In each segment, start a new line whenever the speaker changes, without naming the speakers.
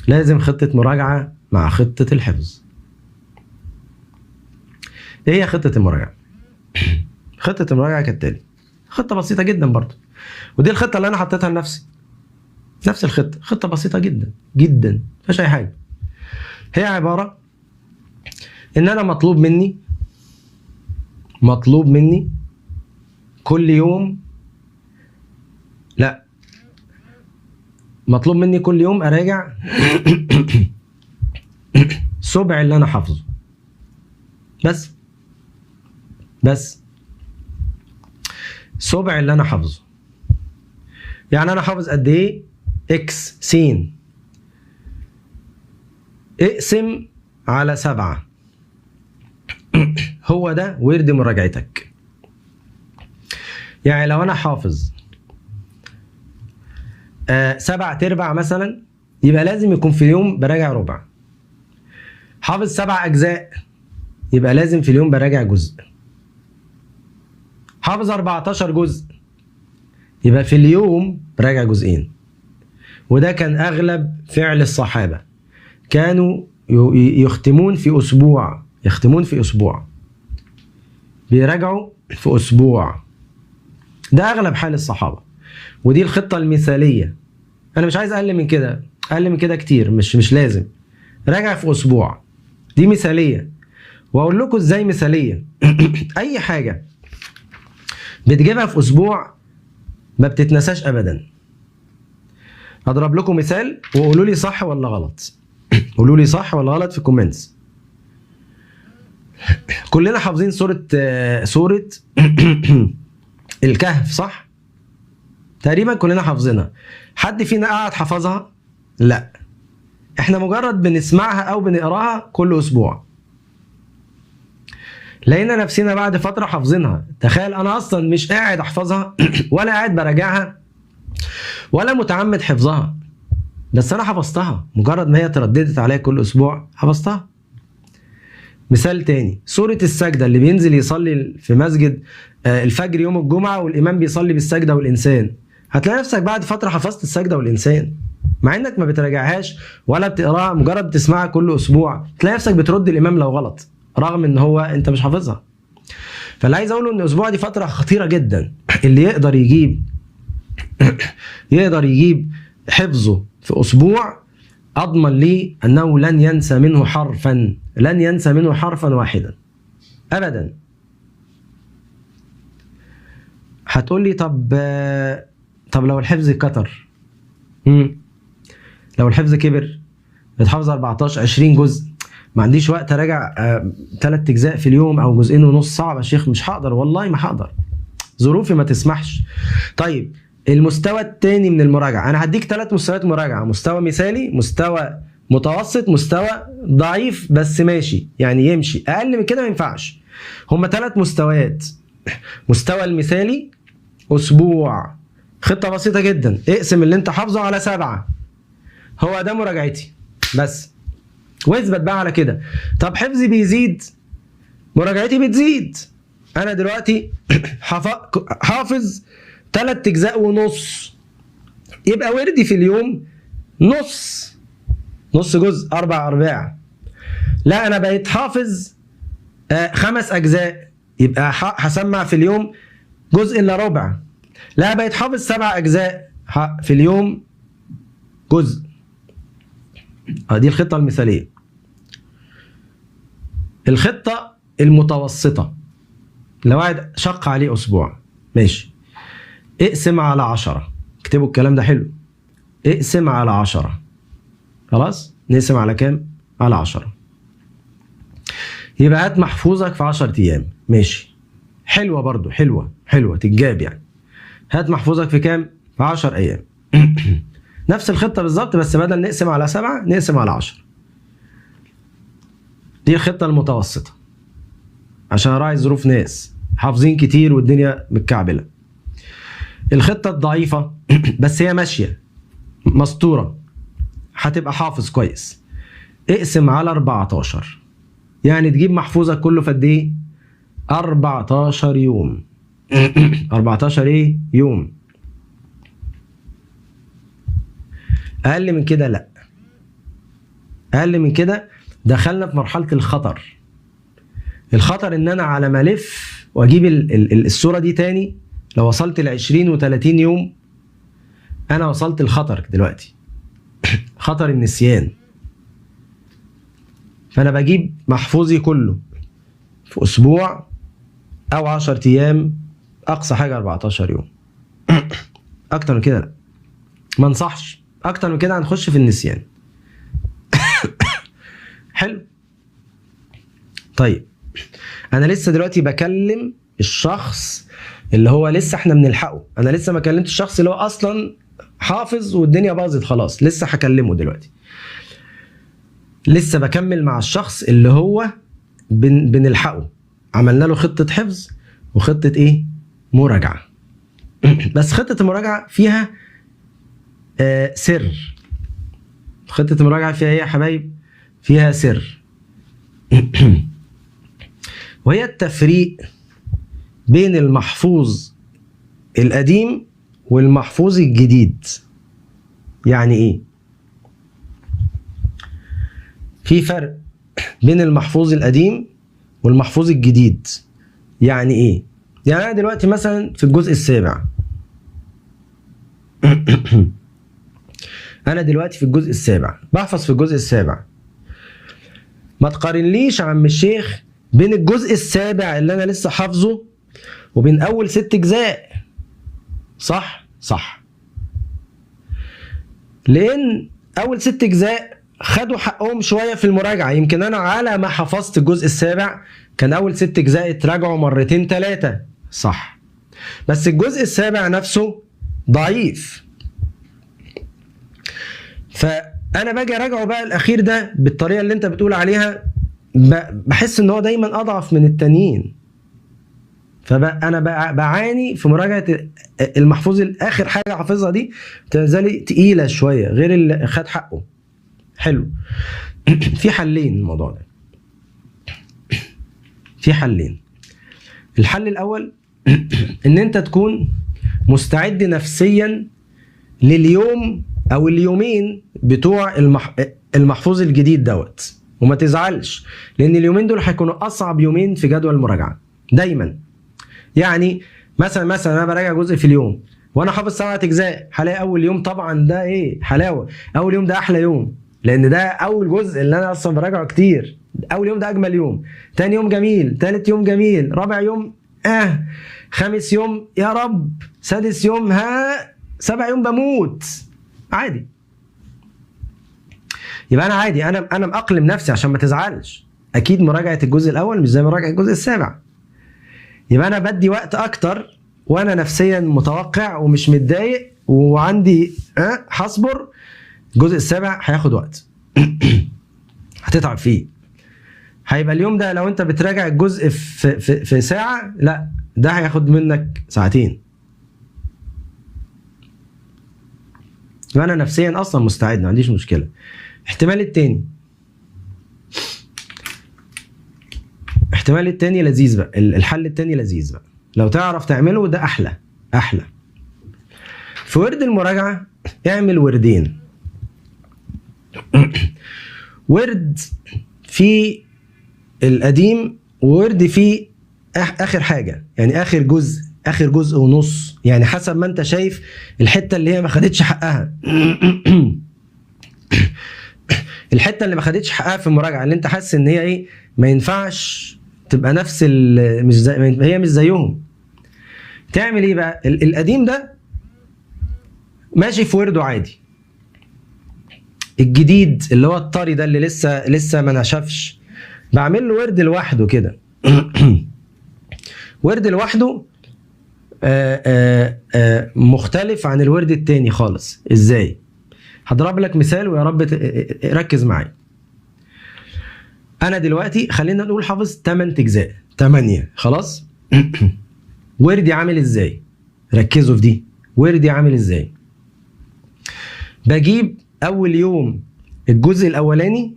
لازم خطة مراجعة مع خطة الحفظ. ايه هي خطة المراجعة؟ خطة المراجعة كالتالي، خطة بسيطة جدا برضه، ودي الخطة اللي انا حطيتها لنفسي، نفس الخطة، خطة بسيطة جدا جدا مفيهاش اي حاجة. هي عبارة ان انا مطلوب مني كل يوم، مطلوب مني كل يوم اراجع سبع اللي انا حافظه، بس سبع اللي انا حافظه. يعني انا حافظ قد ايه؟ اكس س، اقسم على 7. هو ده ورد مراجعتك. يعني لو انا حافظ 7/4 مثلا، يبقى لازم يكون في اليوم براجع ربع. حافظ 7 أجزاء، يبقى لازم في اليوم براجع جزء. حافظ 14 جزء، يبقى في اليوم براجع جزئين. وده كان أغلب فعل الصحابة، كانوا يختمون في أسبوع، بيراجعوا في أسبوع. ده أغلب حال الصحابة، ودي الخطة المثالية. أنا مش عايز أقل من كده كتير، مش لازم. راجع في أسبوع، دي مثالية. وأقول لكم إزاي مثالية. أي حاجة بتجيبها في أسبوع ما بتتنساش أبدا. هضرب لكم مثال وقولوا لي صح ولا غلط. قولوا لي صح ولا غلط في الكومنتس. كلنا حافظين سورة الكهف، صح؟ تقريبا كلنا حافظينها. حد فينا قاعد حفظها؟ لا، احنا مجرد بنسمعها او بنقراها كل اسبوع. لقينا نفسنا بعد فترة حافظينها. تخيل انا اصلا مش قاعد احفظها ولا قاعد براجعها ولا متعمد حفظها، بس انا حفظتها مجرد ما هي ترددت عليا كل اسبوع حفظتها. مثال تاني، سورة السجدة اللي بينزل يصلي في مسجد الفجر يوم الجمعة والإمام بيصلي بالسجدة والإنسان، هتلاقي نفسك بعد فترة حفظت السجدة والإنسان، مع إنك ما بتراجعهاش ولا بتقراها، مجرد بتسمعها كل أسبوع تلاقي نفسك بترد الإمام لو غلط رغم إن هو أنت مش حافظها. فاللي عايز أقوله إن الأسبوع دي فترة خطيرة جدا. اللي يقدر يجيب حفظه في أسبوع، أضمن لي أنه لن ينسى منه حرفا واحدا أبدا. هتقول لي طب لو الحفظ كتر، لو الحفظ كبر، بتحفظ 14 20 جزء، ما عنديش وقت اراجع 3 أجزاء في اليوم او جزئين ونص، صعب يا شيخ، مش هقدر، والله ما هقدر، ظروفي ما تسمحش. طيب المستوى الثاني من المراجعه، انا هديك 3 مستويات مراجعه: مستوى مثالي، مستوى متوسط، مستوى ضعيف بس ماشي، يعني يمشي، اقل من كده ما ينفعش. هما 3 مستويات. مستوى المثالي اسبوع، خطه بسيطه جدا، اقسم اللي انت حافظه على 7، هو ده مراجعتي بس، واثبت بقى على كده. طب حفظي بيزيد، مراجعتي بتزيد. انا دلوقتي حافظ 3 أجزاء ونص، يبقى وردي في اليوم نص جزء، 4 أرباع. لا انا بقيت حافظ 5 أجزاء، يبقى هسمع في اليوم جزء الا ربع. لا بقيت حافظ 7 أجزاء في اليوم جزء. دي الخطة المثالية. الخطة المتوسطة، لو واحد شق عليه أسبوع، ماشي، اقسم على 10، اكتبوا الكلام ده حلو، اقسم على 10، خلاص نقسم على كام؟ على 10. يبقى هات محفوظك في 10 أيام، ماشي، حلوة برضو، حلوة تتجاب يعني. هات محفوظك في كام؟ في 10 أيام. نفس الخطة بالظبط، بس بدل نقسم على 7 نقسم على 10. دي الخطة المتوسطة عشان اراعي ظروف ناس حافظين كتير والدنيا متكعبلة. الخطة الضعيفة بس هي ماشية مسطورة، هتبقى حافظ كويس، اقسم على 14، يعني تجيب محفوظك كله في قد ايه؟ 14 يوم. 14 ايه؟ يوم. اقل من كده لا. اقل من كده دخلنا في مرحله الخطر. الخطر ان انا على ما الف واجيب الصوره دي تاني، لو وصلت ل 20 و30 يوم انا وصلت الخطر دلوقتي. خطر النسيان. فانا بجيب محفوظي كله في اسبوع او 10 ايام، اقصى حاجه 14 يوم. اكتر من كده لا، ما انصحش. اكتر من كده هنخش في النسيان. حلو. طيب انا لسه دلوقتي بكلم الشخص اللي هو لسه احنا بنلحقه. انا لسه ما كلمتش الشخص اللي هو اصلا حافظ والدنيا باظت خلاص، لسه هكلمه دلوقتي. لسه بكمل مع الشخص اللي هو بنلحقه، عملنا له خطة حفظ وخطة ايه؟ مراجعة. بس خطة المراجعة فيها سر. خطة المراجعة فيها ايه يا حبايب؟ فيها سر. وهي التفريق بين المحفوظ القديم والمحفوظ الجديد. يعني ايه؟ في فرق بين المحفوظ القديم والمحفوظ الجديد. يعني ايه؟ يعني انا دلوقتي مثلا في الجزء السابع. انا دلوقتي في الجزء السابع، بحفظ في الجزء السابع. ما تقارنليش يا عم الشيخ بين الجزء السابع اللي انا لسه حافظه وبين اول 6 اجزاء. صح؟ صح. لان اول 6 اجزاء خدوا حقهم شويه في المراجعه. يمكن انا على ما حفظت الجزء السابع كان اول 6 اجزاء اتراجعوا مرتين 3. صح. بس الجزء السابع نفسه ضعيف، فانا باجي اراجعه بقى الاخير ده بالطريقه اللي انت بتقول عليها، بحس ان هو دايما اضعف من التانيين. فانا بعاني في مراجعه المحفوظ الاخر حاجه حافظها دي، تنزلي تقيله شويه غير اللي خد حقه. حلو. في حلين الموضوع ده. في حلين. الحل الاول ان انت تكون مستعد نفسيا لليوم او اليومين بتوع المحفوظ الجديد دوت، وما تزعلش لان اليومين دول هيكونوا اصعب يومين في جدول المراجعه دايما. يعني مثلا انا براجع جزء في اليوم وانا حافظ 7 اجزاء، هلاقي اول يوم طبعا ده ايه؟ حلاوه. اول يوم ده احلى يوم لان ده اول جزء اللي انا اصلا براجعه كتير. اول يوم ده اجمل يوم، تاني يوم جميل، تالت يوم جميل، رابع يوم خامس يوم يا رب، سادس يوم سابع يوم بموت. عادي. يبقى انا عادي، انا مأقلم نفسي عشان ما تزعلش. اكيد مراجعه الجزء الاول مش زي مراجعه الجزء السابع. يبقى انا بدي وقت اكتر وانا نفسيا متوقع ومش متضايق وعندي هصبر. الجزء السابع هياخد وقت. هتتعب فيه. هيبقى اليوم ده لو انت بتراجع الجزء في ساعه، لا ده هياخد منك ساعتين. يبقى انا نفسيا اصلا مستعد، ما عنديش مشكله. احتمال التاني لذيذ بقى. الحل التاني لذيذ بقى، لو تعرف تعمله ده احلى. في ورد المراجعه اعمل وردين. ورد في القديم وورد في اخر حاجه، يعني اخر جزء ونص، يعني حسب ما انت شايف الحته اللي هي ما خدتش حقها. الحته اللي ما خدتش حقها في المراجعه، اللي انت حاسس ان هي ايه، ما ينفعش تبقى نفس هي مش زيهم. تعمل ايه بقى؟ القديم ده ماشي في ورده عادي. الجديد اللي هو الطري ده اللي لسه ما نشفش، بعمل له ورد لوحده كده. ورد لوحده مختلف عن الورد التاني خالص. ازاي؟ هضرب لك مثال ويا رب ركز معايا. انا دلوقتي خلينا نقول حافظ 8 اجزاء، 8 خلاص. وردي عامل ازاي؟ ركزوا في دي. وردي عامل ازاي؟ بجيب اول يوم الجزء الاولاني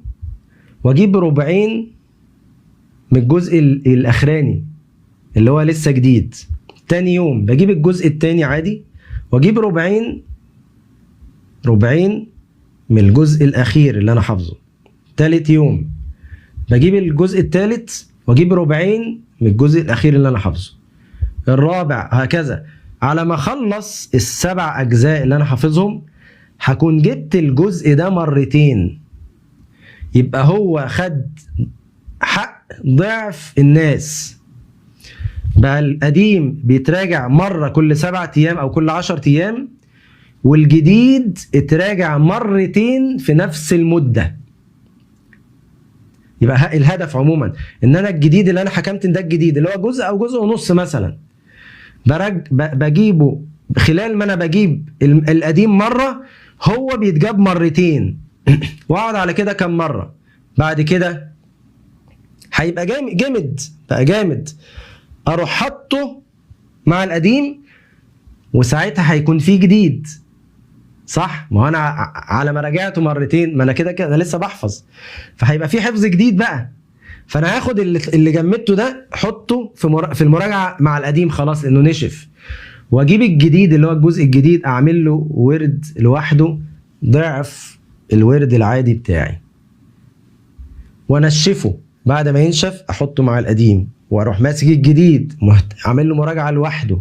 واجيب ربعين من الجزء الاخراني اللي هو لسه جديد. تاني يوم بجيب الجزء التاني عادي واجيب ربعين من الجزء الاخير اللي انا حافظه. تالت يوم بجيب الجزء الثالث واجيب ربعين من الجزء الاخير اللي انا حافظه، الرابع هكذا. على ما اخلص السبع اجزاء اللي انا حافظهم هكون جبت الجزء ده مرتين، يبقى هو خد حق ضعف الناس. بقى القديم بيتراجع مرة كل 7 ايام او كل 10 ايام، والجديد اتراجع مرتين في نفس المدة. يبقى الهدف عموما ان انا الجديد اللي انا حكمت ده الجديد اللي هو جزء او جزء ونص مثلا بجيبه خلال ما انا بجيب القديم مرة، هو بيتجاب مرتين واقعد على كده كم مرة. بعد كده هيبقى جامد بقى جامد، اروح حطه مع القديم وساعتها هيكون فيه جديد. صح؟ ما هو انا على ما راجعته مرتين، ما انا كده انا لسه بحفظ، فهيبقى في حفظ جديد بقى. فانا هاخد اللي جمدته ده احطه في المراجعه مع القديم خلاص لانه نشف، واجيب الجديد اللي هو الجزء الجديد اعمل له ورد لوحده ضعف الورد العادي بتاعي، وانشفه. بعد ما ينشف احطه مع القديم واروح ماسك الجديد اعمل له مراجعه لوحده.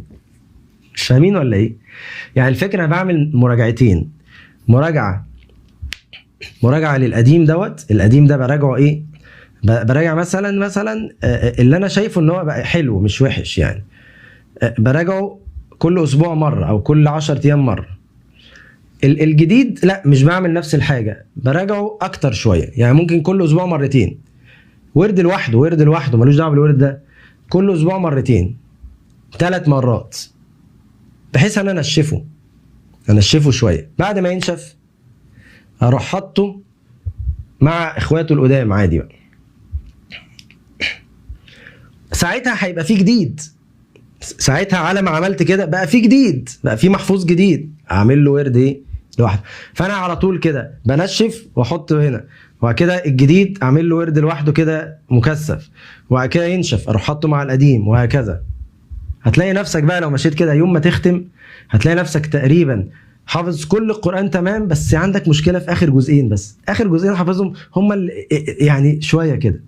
مش فاهمين ولا ايه؟ يعني الفكره انا بعمل مراجعتين، مراجعه للقديم القديم ده براجعه ايه؟ براجع مثلا اللي انا شايفه ان هو بقى حلو مش وحش، يعني براجعه كل اسبوع مره او كل 10 ايام مره. الجديد لا، مش بعمل نفس الحاجه، براجعه اكتر شويه، يعني ممكن كل اسبوع مرتين، ورد لوحده ملوش دعوه بالورد ده، كل اسبوع مرتين 3 مرات، بحيث ان انا انشفه شويه. بعد ما ينشف اروح حاطه مع اخواته القدام عادي بقى. ساعتها هيبقى فيه جديد، ساعتها على ما عملت كده بقى فيه جديد، بقى فيه محفوظ جديد، اعمل له ورد ايه لوحده. فانا على طول كده بنشف واحطه هنا، وبعد كده الجديد اعمل له ورد لوحده كده مكثف، وبعد كده ينشف اروح حاطه مع القديم، وهكذا. هتلاقي نفسك بقى لو مشيت كده يوم ما تختم هتلاقي نفسك تقريبا حافظ كل القرآن تمام، بس عندك مشكلة في آخر جزئين بس، آخر جزئين حافظهم هم يعني شوية كده.